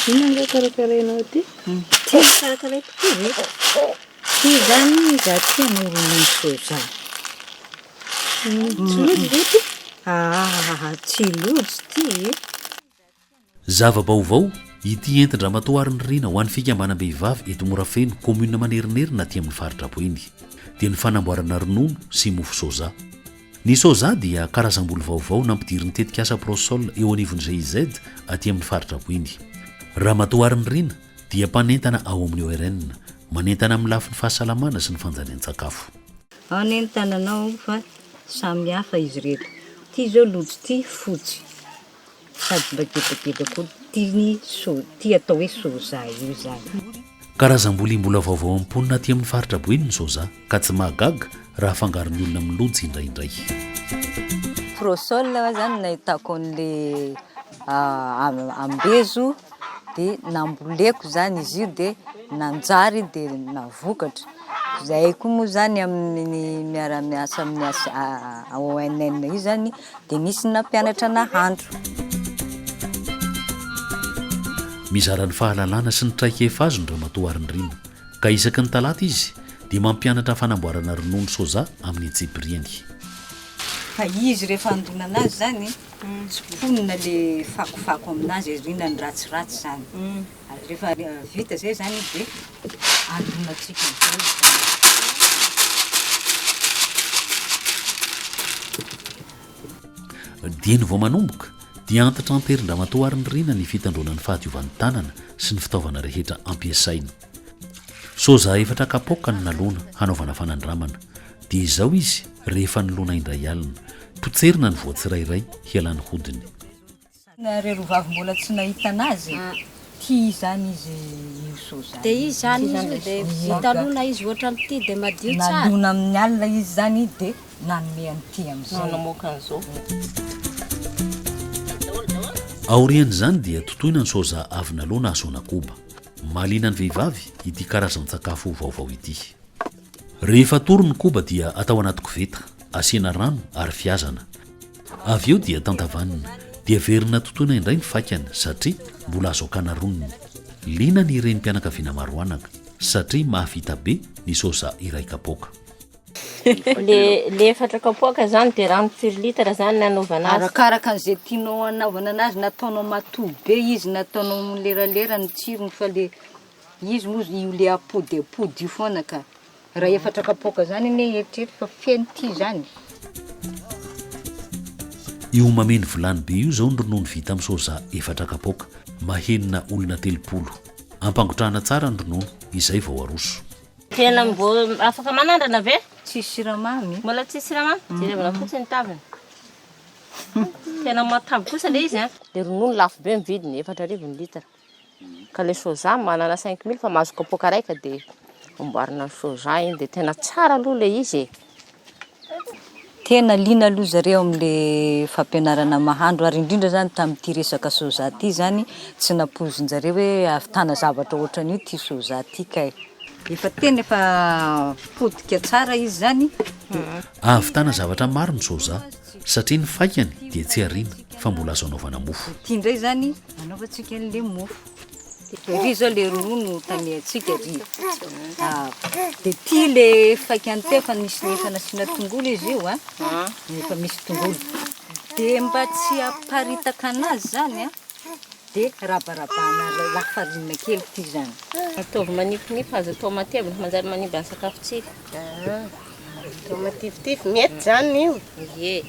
Inanga karakarainao ty? Ty karakaray tokoa ve? Ty zany za tia ronono soja. Tsy lojo ve ty? Tsy lojo ty. Zava-baovao ity entin-dramatoariny rina ho an'ny fikambanam-behivavy eto Morafeno commune Manerinerina aty amin'ny faritra Boeny dia ny fanamboarana ronono sy mofo soja. Ny soja dia karazam-bolo vaovao nampidiriny tetika asa prosol eo anivon'ny GIZ aty amin'ny faritra Boeny. Ramatoariny rina dia mpanentana ao amin'ny ORN, manentana amin'ny lafiny fahasalamana sy ny fanjarian-tsakafo. Anentananao fa samy hafa izy reto. Ty zao lojo ty fotsy. Sady bagedageda koa ty atao hoe soja io zany. Karazam-bolim-bola vaovao amponina aty amin'ny faritra Boeny ny soja ka tsy mahagaga raha afangaron'ny olona amin'ny lojo indraindray. Prosol zany nahitako an'le ambezo dia namboleko zany izy io dia nanjary dia navokatra. Zay koa moa zany amin'ny miara-miasa amin'ny ONN io zany dia nisy nampianatra nahandro. Mizara ny fahalalana sy ny traikefa azo ny ramatoariny rina ka isaky ny talata izy dia mampianatra fanamboarana ronono soja amin'ny Tsipriany. Fa izy rehefa andonana azy zany tsy ponina le fakofako aminazy rina ny ratsiratsy zany. Rehefa vita zay zany dia andonatsika dia ny vao manomboka dia antatra amperin-dramatoariny rina ny fitandronan'ny fahadiovan'ny tanana sy ny fitaovana rehetra ampiasainy. Soja 4 kapoaka ny nalona hanaovana fanandramana dia izao izy rehefa nylona indray alina potserina ny voatsirairay hialany hodiny. Rero vavy mbola tsy nahita anazy ty zany izy io soja. Dia izy zany izy dia vita lona izy ohatran'ny ty dia madio tsara. Nalona amin'ny alina izy zany dia nanome an'ity amin'izay. Namoaka an'izao. Aorian'izany dia totoina ny soja avy nalona asoana koba. Mahaliana ny vehivavy ity karazan-tsakafo vaovao ity. Rehefa toro ny koba dia atao anaty koveta, asiana rano ary fiazana. Avy eo dia tantavanina, dia verina totoina indray ny fakany satria mbola azo akana roniny. Liana ny renim-pianakaviana maro anaka satria mahavita be ny soja iray kapoaka. Le 4 kapoaka zany dia rano 3 litatra zany nanaovana azy. Arakaraka an'izay tianao anaovana anazy, nataonao matoy be izy, nataonao leralera ny tsirony fa le izy moa io le apody io foana ka. Raha 4 kapoaka zany ane eritreretra fa feno ty zany. Io mameny vilany be io zao ny ronono vita amin'ny soja 4 kapoaka, mahenona olona 30. Ampangotrahana tsara ny ronono, izay vao aroso. Tena mbô afaka manandrana ve? Tsisy siramamy. Mbola tsisy siramamy? Jerevana fotsiny ny taviny. Tena matavy kosa le izy. Le ronono lafo be ny vidiny 4,000 litatra. Ka le soja manana 5 000 fa mahazo kapoaka raika dia amboarina soja iny dia tena tsara aloha le izy. Tena liana aloha zareo amin'le fampianarana mahandro ary indrindra zany tamin'ity resaka soja ty zany tsy napozinjareo hoe ahavitana zavatra ohatran'io ty soja ty kay. Efa tena efa potika tsara izy zany. Ahavitana zavatra maro ny soja satria ny fakany dia tsy ariana fa mbola azo anaovana mofo. Ty indray zany anaovantsika an'le mofo. Ry zao le ronono tamiantsika ry. Dia ty le fakany teo fa nisy efa nasiana tongolo izy io efa misy tongolo. Dia mba tsy hamparitaka anazy zany dia rabarabana lafarinina kely ty zany. Ataovy manifinify azo atao matevina manjary manimba ny sakafotsika. Atao matifitify mety zany io. Ie.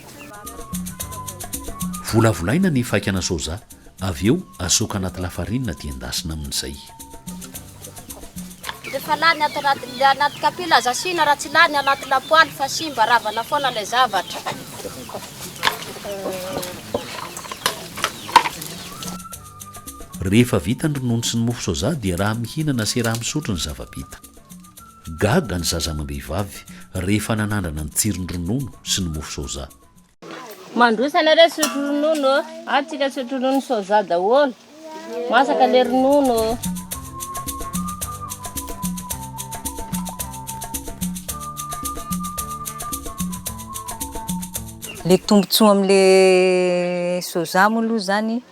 Volavolaina ny fakana soja, avy eo asoka anaty lafarinina dia endasina amin'izay. Rehefa lany ato anaty kapila aza asiana, raha tsy lany anaty lapoaly fa simba ravana foana ilay zavatra. Rehefa vita ny ronono sy ny mofo soja dia raha mihinana sy raha misotro ny zava-bita. Gaga ny zaza amam-behivavy rehefa nanandrana ny tsirony ronono sy ny mofo soja. Mandrosana re sotro ronono, atsika sotro ronono soja daholo. Masaka le ronono. le tombontsoa am'le soja moa aloha zany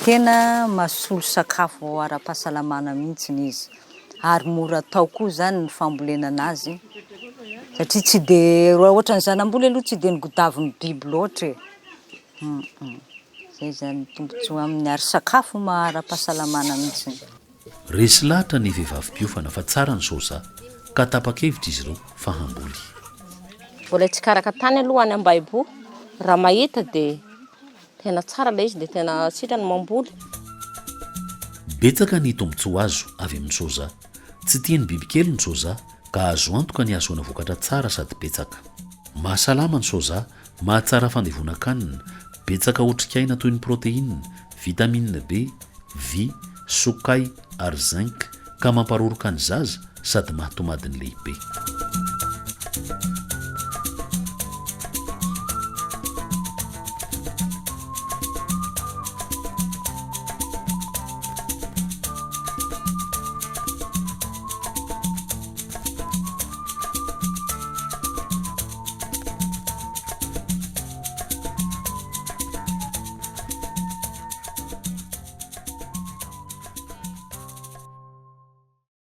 tena mahasolo sakafo ara-pahasalamana mihitsiny izy ary mora atao koa zany ny fambolena anazy satria tsy de raha ohatra ny zanamboly aloha tsy de ny godavin'ny biby loatra zay zany tombontsoa amin'ny ary sakafo ara-pahasalamana mihitsiny. Resy lahatra ny vehivavim-piofana fa tsara ny soja ka tapa-kevitra izy ireo fa hamboly. Mbola tsy karaka tany aloha any Ambahibo, raha mahita dia tena tsara ilay izy dia tena sitrany mamboly. Betsaka ny tombontsoa azo avy amin'ny soja. Tsy tian'ny bibikely ny soja ka azo antoka ny ahazoana vokatra tsara sady betsaka. Mahasalama ny soja, mahatsara fandevona-kanina, betsaka otrikaina toy ny protéine, vitamine B, V, sokay ary zinc ka mamparoroka ny zaza sady mahatomadiny lehibe.